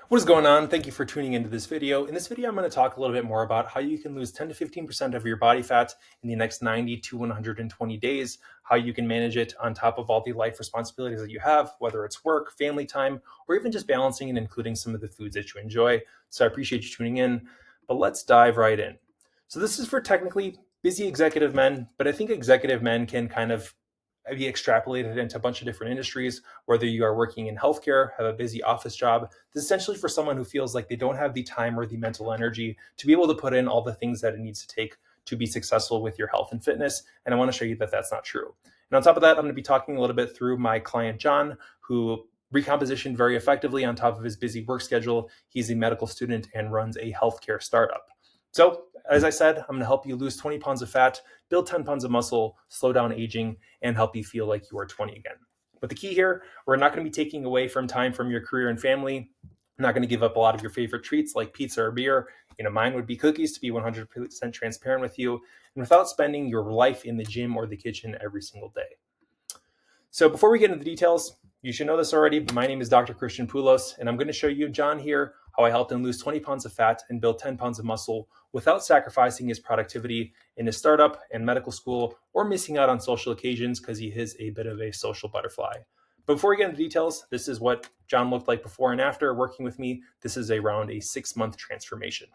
What is going on? Thank you for tuning into this video. In this video, I'm going to talk a little bit more about how you can lose 10 to 15% of your body fat in the next 90 to 120 days, how you can manage it on top of all the life responsibilities that you have, whether it's work, family time, or even just balancing and including some of the foods that you enjoy. So I appreciate you tuning in, but let's dive right in. So this is for technically busy executive men, but I think executive men can kind of be extrapolated into a bunch of different industries, whether you are working in healthcare, have a busy office job. This is essentially for someone who feels like they don't have the time or the mental energy to be able to put in all the things that it needs to take to be successful with your health and fitness. And I want to show you that that's not true. And on top of that, I'm going to be talking a little bit through my client, John, who recompositioned very effectively on top of his busy work schedule. He's a medical student and runs a healthcare startup. So as I said, I'm going to help you lose 20 pounds of fat, build 10 pounds of muscle, slow down aging, and help you feel like you are 20 again. But the key here, we're not going to be taking away from time from your career and family. I'm not going to give up a lot of your favorite treats like pizza or beer. Mine would be cookies, to be 100% transparent with you, and without spending your life in the gym or the kitchen every single day. So before we get into the details, you should know this already, but my name is Dr. Christian Poulos, and I'm going to show you, John here, how I helped him lose 20 pounds of fat and build 10 pounds of muscle without sacrificing his productivity in his startup and medical school or missing out on social occasions because he is a bit of a social butterfly. But before we get into details, this is what John looked like before and after working with me. This is around a 6-month transformation.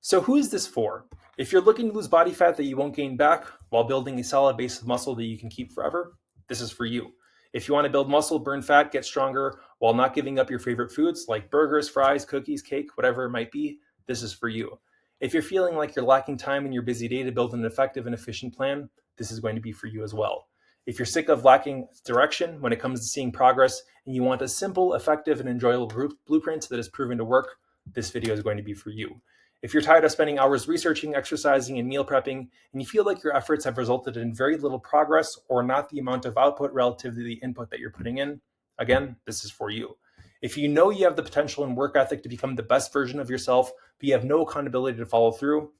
So who is this for? If you're looking to lose body fat that you won't gain back while building a solid base of muscle that you can keep forever, this is for you. If you want to build muscle, burn fat, get stronger while not giving up your favorite foods like burgers, fries, cookies, cake, whatever it might be, this is for you. If you're feeling like you're lacking time in your busy day to build an effective and efficient plan, this is going to be for you as well. If you're sick of lacking direction when it comes to seeing progress and you want a simple, effective, and enjoyable blueprint that is proven to work, this video is going to be for you. If you're tired of spending hours researching, exercising, and meal prepping, and you feel like your efforts have resulted in very little progress or not the amount of output relative to the input that you're putting in, again, this is for you. If you know you have the potential and work ethic to become the best version of yourself, but you have no accountability to follow through,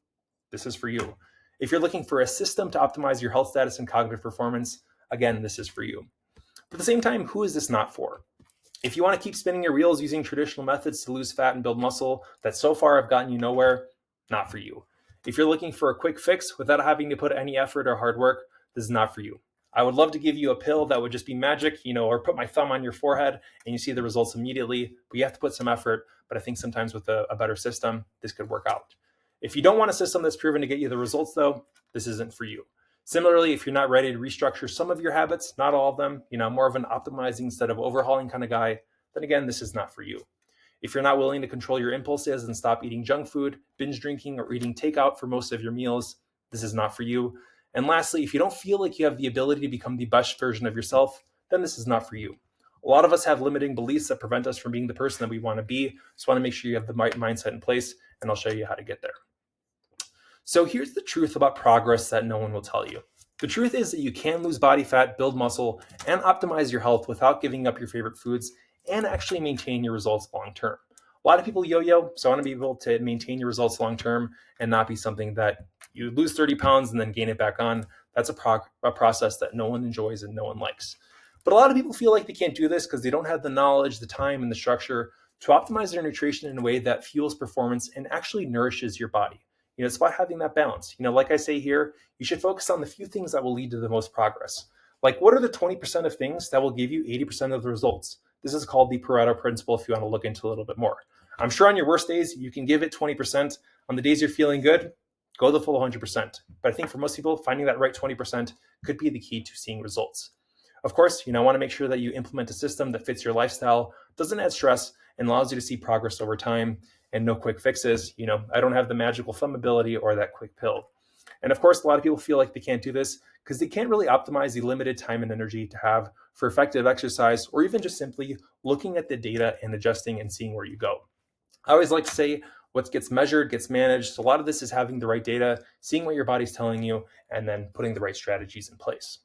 this is for you. If you're looking for a system to optimize your health status and cognitive performance, again, this is for you. But at the same time, who is this not for? If you want to keep spinning your wheels using traditional methods to lose fat and build muscle that so far have gotten you nowhere, not for you. If you're looking for a quick fix without having to put any effort or hard work, this is not for you. I would love to give you a pill that would just be magic, or put my thumb on your forehead and you see the results immediately, but you have to put some effort. But I think sometimes with a better system, this could work out. If you don't want a system that's proven to get you the results though, this isn't for you. Similarly, if you're not ready to restructure some of your habits, not all of them, more of an optimizing instead of overhauling kind of guy, then again, this is not for you. If you're not willing to control your impulses and stop eating junk food, binge drinking, or eating takeout for most of your meals, this is not for you. And lastly, if you don't feel like you have the ability to become the best version of yourself, then this is not for you. A lot of us have limiting beliefs that prevent us from being the person that we want to be. So I want to make sure you have the right mindset in place, and I'll show you how to get there. So here's the truth about progress that no one will tell you. The truth is that you can lose body fat, build muscle, and optimize your health without giving up your favorite foods and actually maintain your results long term. A lot of people yo-yo, so I want to be able to maintain your results long term and not be something that you lose 30 pounds and then gain it back on. That's a process that no one enjoys and no one likes. But a lot of people feel like they can't do this because they don't have the knowledge, the time, and the structure to optimize their nutrition in a way that fuels performance and actually nourishes your body. It's about having that balance. Like I say here, you should focus on the few things that will lead to the most progress. Like, what are the 20% of things that will give you 80% of the results? This is called the Pareto principle if you want to look into a little bit more. I'm sure on your worst days, you can give it 20%. On the days you're feeling good, go the full 100%. But I think for most people, finding that right 20% could be the key to seeing results. Of course, I want to make sure that you implement a system that fits your lifestyle, doesn't add stress, and allows you to see progress over time, and no quick fixes. I don't have the magical thumb ability or that quick pill. And of course, a lot of people feel like they can't do this because they can't really optimize the limited time and energy to have for effective exercise, or even just simply looking at the data and adjusting and seeing where you go. I always like to say what gets measured gets managed. So a lot of this is having the right data, seeing what your body's telling you, and then putting the right strategies in place.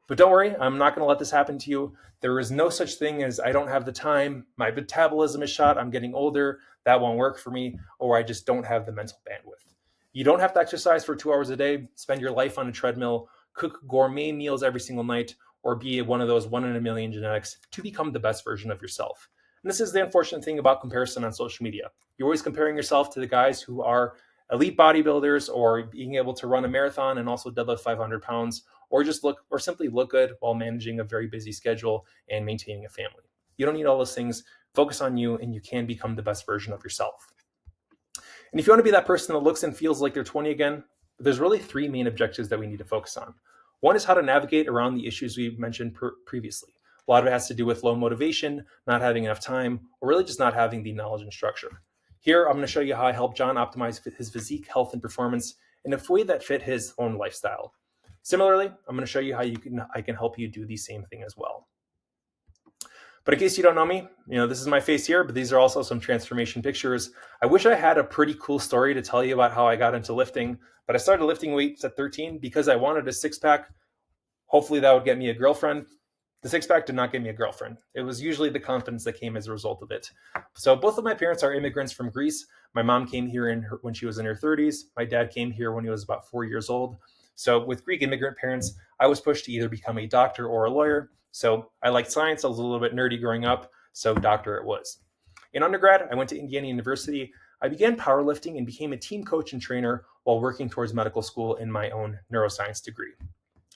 But don't worry, I'm not going to let this happen to you. There is no such thing as I don't have the time, my metabolism is shot, I'm getting older, that won't work for me, or I just don't have the mental bandwidth. You don't have to exercise for 2 hours a day, spend your life on a treadmill, cook gourmet meals every single night, or be one of those 1 in a million genetics to become the best version of yourself. And this is the unfortunate thing about comparison on social media. You're always comparing yourself to the guys who are elite bodybuilders or being able to run a marathon and also deadlift 500 pounds, or just look or simply look good while managing a very busy schedule and maintaining a family. You don't need all those things. Focus on you, and you can become the best version of yourself. And if you want to be that person that looks and feels like they're 20 again, there's really three main objectives that we need to focus on. One is how to navigate around the issues we mentioned previously. A lot of it has to do with low motivation, not having enough time, or really just not having the knowledge and structure. Here, I'm going to show you how I helped John optimize his physique, health, and performance in a way that fit his own lifestyle. Similarly, I'm going to show you how I can help you do the same thing as well. But in case you don't know me, this is my face here, but these are also some transformation pictures. I wish I had a pretty cool story to tell you about how I got into lifting, but I started lifting weights at 13 because I wanted a six-pack. Hopefully that would get me a girlfriend. The six-pack did not get me a girlfriend. It was usually the confidence that came as a result of it. So both of my parents are immigrants from Greece. My mom came here when she was in her 30s. My dad came here when he was about 4 years old. So with Greek immigrant parents, I was pushed to either become a doctor or a lawyer. So I liked science. I was a little bit nerdy growing up, so doctor it was. In undergrad, I went to Indiana University. I began powerlifting and became a team coach and trainer while working towards medical school in my own neuroscience degree.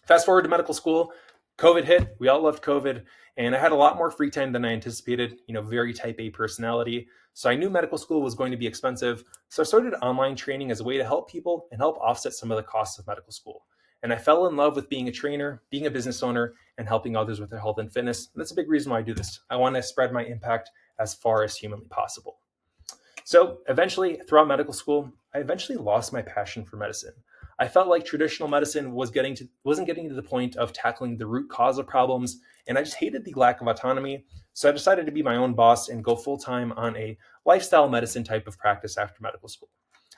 Fast forward to medical school, COVID hit. We all loved COVID, and I had a lot more free time than I anticipated, very type A personality. So I knew medical school was going to be expensive. So I started online training as a way to help people and help offset some of the costs of medical school. And I fell in love with being a trainer, being a business owner, and helping others with their health and fitness. And that's a big reason why I do this. I want to spread my impact as far as humanly possible. So eventually, throughout medical school, I eventually lost my passion for medicine. I felt like traditional medicine wasn't getting to the point of tackling the root cause of problems, and I just hated the lack of autonomy. So I decided to be my own boss and go full-time on a lifestyle medicine type of practice after medical school.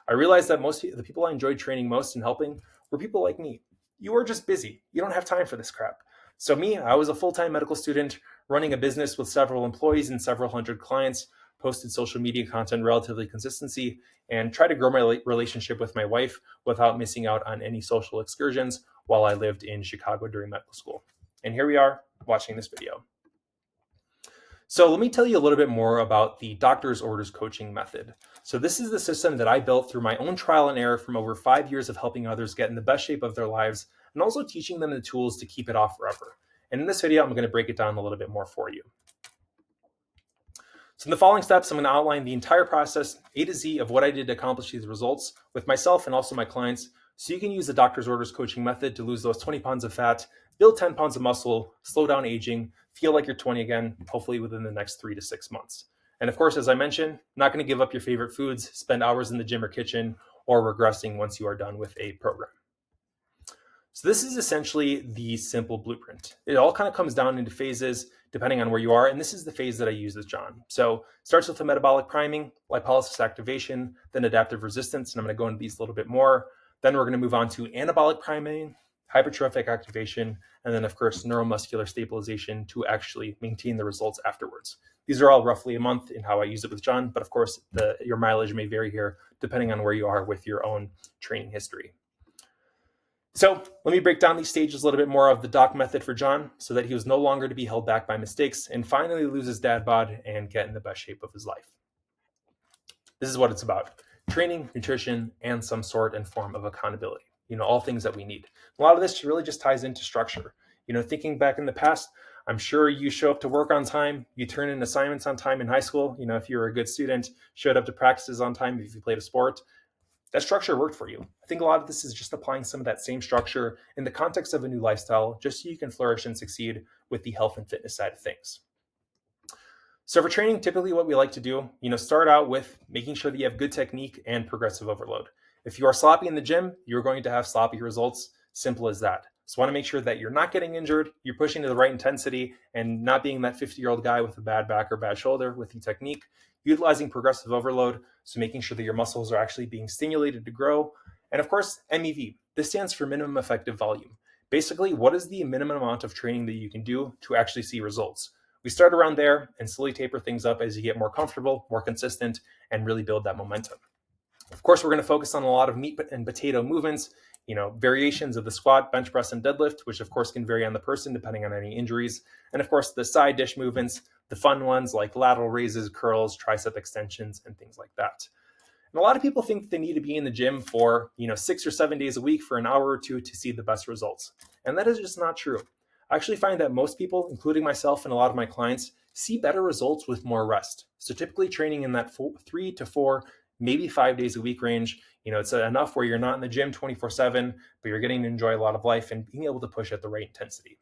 I realized that most of the people I enjoyed training most and helping were people like me. You are just busy. You don't have time for this crap. So I was a full-time medical student running a business with several employees and several hundred clients, posted social media content relatively consistently, and tried to grow my relationship with my wife without missing out on any social excursions while I lived in Chicago during medical school. And here we are watching this video. So let me tell you a little bit more about the doctor's orders coaching method. So this is the system that I built through my own trial and error from over 5 years of helping others get in the best shape of their lives and also teaching them the tools to keep it off forever. And in this video, I'm going to break it down a little bit more for you. So in the following steps, I'm going to outline the entire process, A to Z, of what I did to accomplish these results with myself and also my clients, so you can use the doctor's orders coaching method to lose those 20 pounds of fat, build 10 pounds of muscle, slow down aging, feel like you're 20 again, hopefully within the next 3 to 6 months. And of course, as I mentioned, not going to give up your favorite foods, spend hours in the gym or kitchen, or regressing once you are done with a program. So this is essentially the simple blueprint. It all kind of comes down into phases depending on where you are, and this is the phase that I use with John. So it starts with the metabolic priming, lipolysis activation, then adaptive resistance, and I'm going to go into these a little bit more. Then we're going to move on to anabolic priming, hypertrophic activation, and then of course neuromuscular stabilization to actually maintain the results afterwards. These are all roughly a month in how I use it with John, but of course your mileage may vary here depending on where you are with your own training history. So let me break down these stages a little bit more of the doc method for John so that he was no longer to be held back by mistakes and finally lose his dad bod and get in the best shape of his life. This is what it's about: training, nutrition, and some sort and form of accountability. All things that we need. A lot of this really just ties into structure. Thinking back in the past, I'm sure you show up to work on time, you turn in assignments on time in high school. If you were a good student, showed up to practices on time if you played a sport. That structure worked for you. I think a lot of this is just applying some of that same structure in the context of a new lifestyle, just so you can flourish and succeed with the health and fitness side of things. So for training, typically what we like to do, start out with making sure that you have good technique and progressive overload. If you are sloppy in the gym, you're going to have sloppy results. Simple as that. So want to make sure that you're not getting injured, you're pushing to the right intensity, and not being that 50-year-old guy with a bad back or bad shoulder with the technique. Utilizing progressive overload, so making sure that your muscles are actually being stimulated to grow. And of course, MEV. This stands for minimum effective volume. Basically, what is the minimum amount of training that you can do to actually see results? We start around there and slowly taper things up as you get more comfortable, more consistent, and really build that momentum. Of course, we're going to focus on a lot of meat and potato movements, variations of the squat, bench press, and deadlift, which of course can vary on the person depending on any injuries. And of course, the side dish movements, the fun ones like lateral raises, curls, tricep extensions, and things like that. And a lot of people think they need to be in the gym for, 6 or 7 days a week for an hour or two to see the best results. And that is just not true. I actually find that most people, including myself and a lot of my clients, see better results with more rest. So typically training in that 3 to 4, maybe 5 days a week range, it's enough where you're not in the gym 24/7, but you're getting to enjoy a lot of life and being able to push at the right intensity.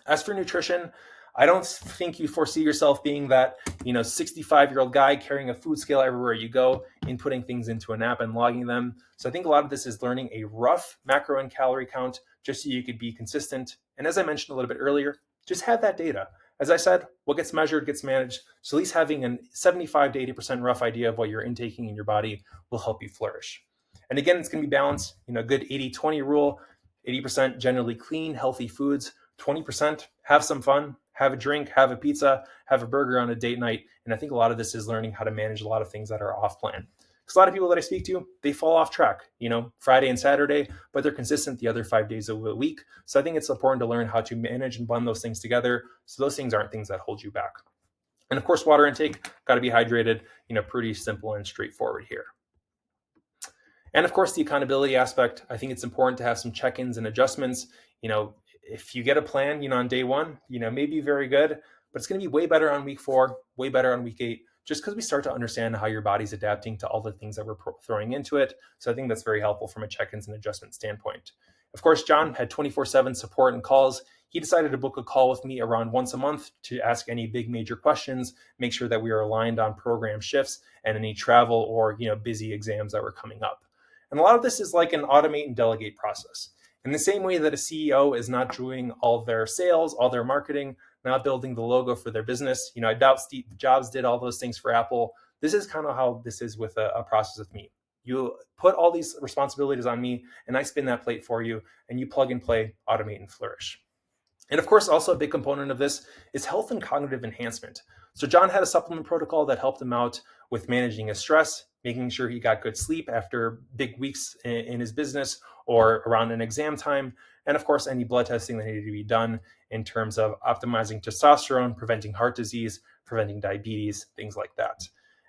As for nutrition, I don't think you foresee yourself being that, 65-year-old guy carrying a food scale everywhere you go, inputting things into an app and logging them. So I think a lot of this is learning a rough macro and calorie count just so you could be consistent. And as I mentioned a little bit earlier, just have that data. As I said, what gets measured gets managed. So at least having a 75 to 80% rough idea of what you're intaking in your body will help you flourish. And again, it's going to be balanced, good 80-20 rule, 80% generally clean, healthy foods, 20% have some fun, have a drink, have a pizza, have a burger on a date night. And I think a lot of this is learning how to manage a lot of things that are off plan. Because a lot of people that I speak to, they fall off track, Friday and Saturday, but they're consistent the other 5 days of the week. So I think it's important to learn how to manage and blend those things together. So those things aren't things that hold you back. And of course, water intake, got to be hydrated, pretty simple and straightforward here. And of course, the accountability aspect, I think it's important to have some check-ins and adjustments. If you get a plan, on day one, may be very good, but it's going to be way better on week 4, way better on week 8, just because we start to understand how your body's adapting to all the things that we're throwing into it. So I think that's very helpful from a check-ins and adjustment standpoint. Of course, John had 24/7 support and calls. He decided to book a call with me around once a month to ask any big major questions, make sure that we are aligned on program shifts and any travel or, busy exams that were coming up. And a lot of this is like an automate and delegate process. In the same way that a CEO is not doing all their sales, all their marketing, not building the logo for their business. I doubt Steve Jobs did all those things for Apple. This is kind of how this is with a process with me. You put all these responsibilities on me and I spin that plate for you and you plug and play, automate and flourish. And of course, also a big component of this is health and cognitive enhancement. So John had a supplement protocol that helped him out with managing his stress, making sure he got good sleep after big weeks in his business or around an exam time. And of course, any blood testing that needed to be done in terms of optimizing testosterone, preventing heart disease, preventing diabetes, things like that.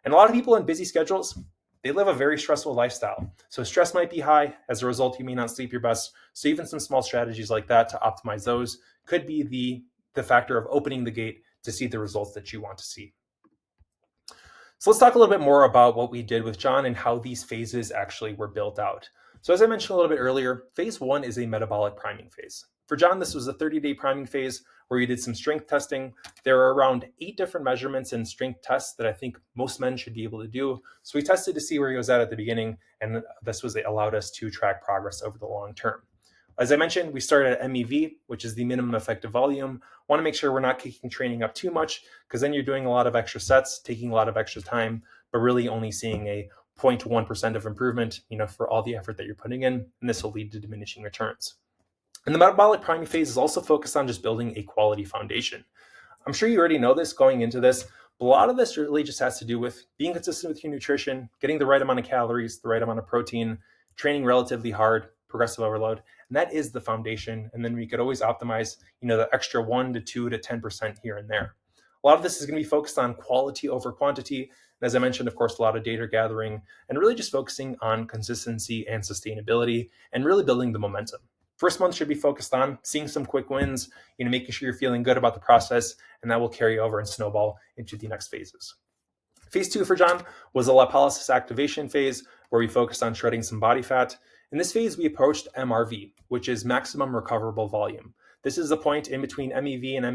And a lot of people in busy schedules, they live a very stressful lifestyle. So stress might be high. As a result, you may not sleep your best. So even some small strategies like that to optimize those could be the factor of opening the gate to see the results that you want to see. So let's talk a little bit more about what we did with John and how these phases actually were built out. So as I mentioned a little bit earlier, phase 1 is a metabolic priming phase. For John, this was a 30-day priming phase where you did some strength testing. There are around 8 different measurements and strength tests that I think most men should be able to do. So we tested to see where he was at the beginning, and this allowed us to track progress over the long term. As I mentioned, we started at MEV, which is the minimum effective volume. Want to make sure we're not kicking training up too much, because then you're doing a lot of extra sets, taking a lot of extra time, but really only seeing a 0.1% of improvement, for all the effort that you're putting in, and this will lead to diminishing returns. And the metabolic priming phase is also focused on just building a quality foundation. I'm sure you already know this going into this, but a lot of this really just has to do with being consistent with your nutrition, getting the right amount of calories, the right amount of protein, training relatively hard, progressive overload, and that is the foundation. And then we could always optimize, the extra 1 to 2 to 10% here and there. A lot of this is going to be focused on quality over quantity. And as I mentioned, of course, a lot of data gathering and really just focusing on consistency and sustainability and really building the momentum. First month should be focused on seeing some quick wins, making sure you're feeling good about the process, and that will carry over and snowball into the next phases. Phase 2 for John was a lipolysis activation phase where we focused on shredding some body fat. In this phase, we approached MRV, which is maximum recoverable volume. This is the point in between MEV and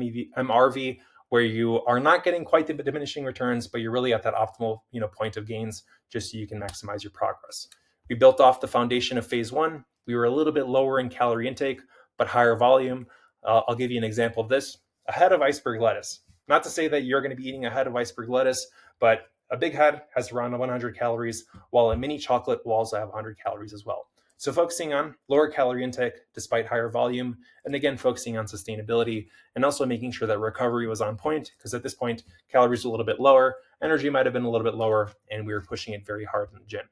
MRV where you are not getting quite the diminishing returns, but you're really at that optimal, point of gains just so you can maximize your progress. We built off the foundation of phase 1. We were a little bit lower in calorie intake, but higher volume. I'll give you an example of this. A head of iceberg lettuce. Not to say that you're going to be eating a head of iceberg lettuce, but a big head has around 100 calories, while a mini chocolate will also have 100 calories as well. So focusing on lower calorie intake despite higher volume, and again, focusing on sustainability and also making sure that recovery was on point, because at this point, calories were a little bit lower, energy might have been a little bit lower, and we were pushing it very hard in the gym.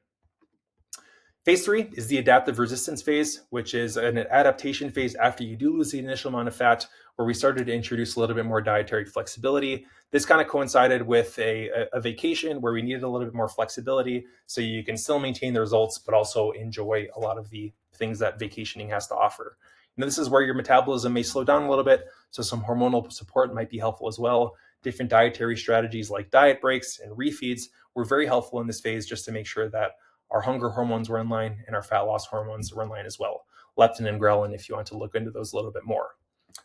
Phase 3 is the adaptive resistance phase, which is an adaptation phase after you do lose the initial amount of fat, where we started to introduce a little bit more dietary flexibility. This kind of coincided with a vacation where we needed a little bit more flexibility so you can still maintain the results, but also enjoy a lot of the things that vacationing has to offer. This is where your metabolism may slow down a little bit, so some hormonal support might be helpful as well. Different dietary strategies like diet breaks and refeeds were very helpful in this phase just to make sure that our hunger hormones were in line and our fat loss hormones were in line as well. Leptin and ghrelin, if you want to look into those a little bit more.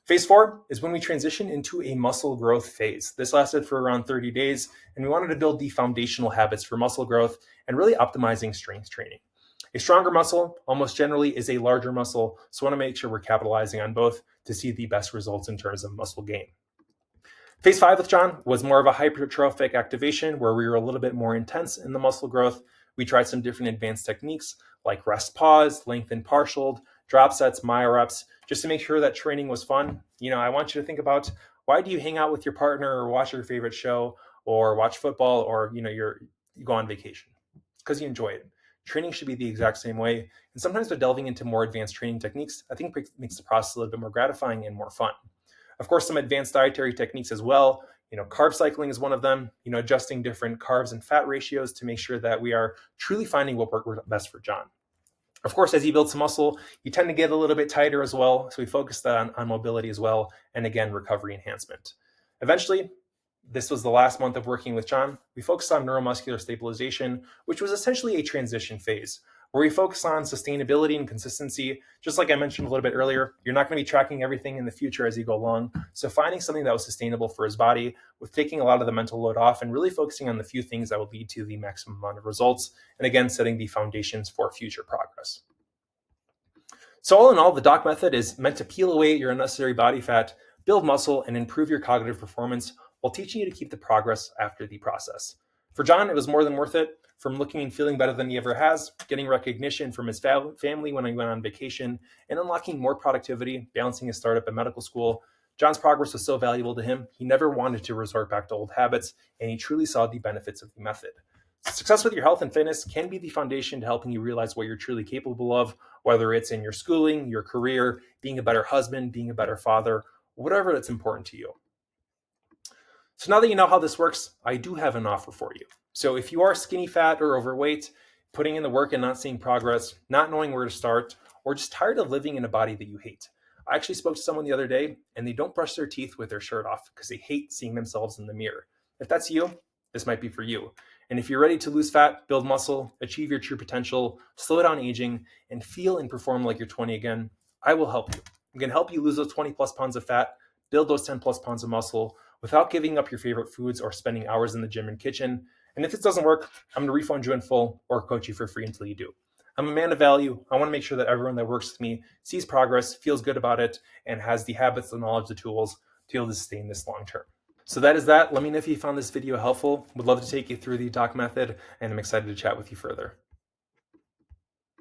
Phase 4 is when we transition into a muscle growth phase. This lasted for around 30 days, and we wanted to build the foundational habits for muscle growth and really optimizing strength training. A stronger muscle almost generally is a larger muscle, so we want to make sure we're capitalizing on both to see the best results in terms of muscle gain. Phase 5 with John was more of a hypertrophic activation where we were a little bit more intense in the muscle growth. We tried some different advanced techniques like rest pause, lengthen partialed, drop sets, myoreps, just to make sure that training was fun. I want you to think about, why do you hang out with your partner or watch your favorite show or watch football or you go on vacation? It's because you enjoy it. Training should be the exact same way. And sometimes by delving into more advanced training techniques, I think makes the process a little bit more gratifying and more fun. Of course, some advanced dietary techniques as well. Carb cycling is one of them, adjusting different carbs and fat ratios to make sure that we are truly finding what works best for John. Of course, as you build some muscle, you tend to get a little bit tighter as well. So we focused on mobility as well. And again, recovery enhancement. Eventually, this was the last month of working with John. We focused on neuromuscular stabilization, which was essentially a transition phase where we focus on sustainability and consistency. Just like I mentioned a little bit earlier, you're not going to be tracking everything in the future as you go along. So finding something that was sustainable for his body with taking a lot of the mental load off and really focusing on the few things that will lead to the maximum amount of results. And again, setting the foundations for future progress. So all in all, the DOC method is meant to peel away your unnecessary body fat, build muscle, and improve your cognitive performance while teaching you to keep the progress after the process. For John, it was more than worth it. From looking and feeling better than he ever has, getting recognition from his family when he went on vacation, and unlocking more productivity, balancing his startup at medical school, John's progress was so valuable to him, he never wanted to resort back to old habits, and he truly saw the benefits of the method. Success with your health and fitness can be the foundation to helping you realize what you're truly capable of, whether it's in your schooling, your career, being a better husband, being a better father, whatever that's important to you. So now that you know how this works, I do have an offer for you. So if you are skinny fat or overweight, putting in the work and not seeing progress, not knowing where to start, or just tired of living in a body that you hate. I actually spoke to someone the other day and they don't brush their teeth with their shirt off because they hate seeing themselves in the mirror. If that's you, this might be for you. And if you're ready to lose fat, build muscle, achieve your true potential, slow down aging, and feel and perform like you're 20 again, I will help you. I'm going to help you lose those 20 plus pounds of fat, build those 10 plus pounds of muscle without giving up your favorite foods or spending hours in the gym and kitchen. And if this doesn't work, I'm going to refund you in full or coach you for free until you do. I'm a man of value. I want to make sure that everyone that works with me sees progress, feels good about it, and has the habits, the knowledge, the tools to be able to sustain this long term. So that is that. Let me know if you found this video helpful. Would love to take you through the DOC method, and I'm excited to chat with you further.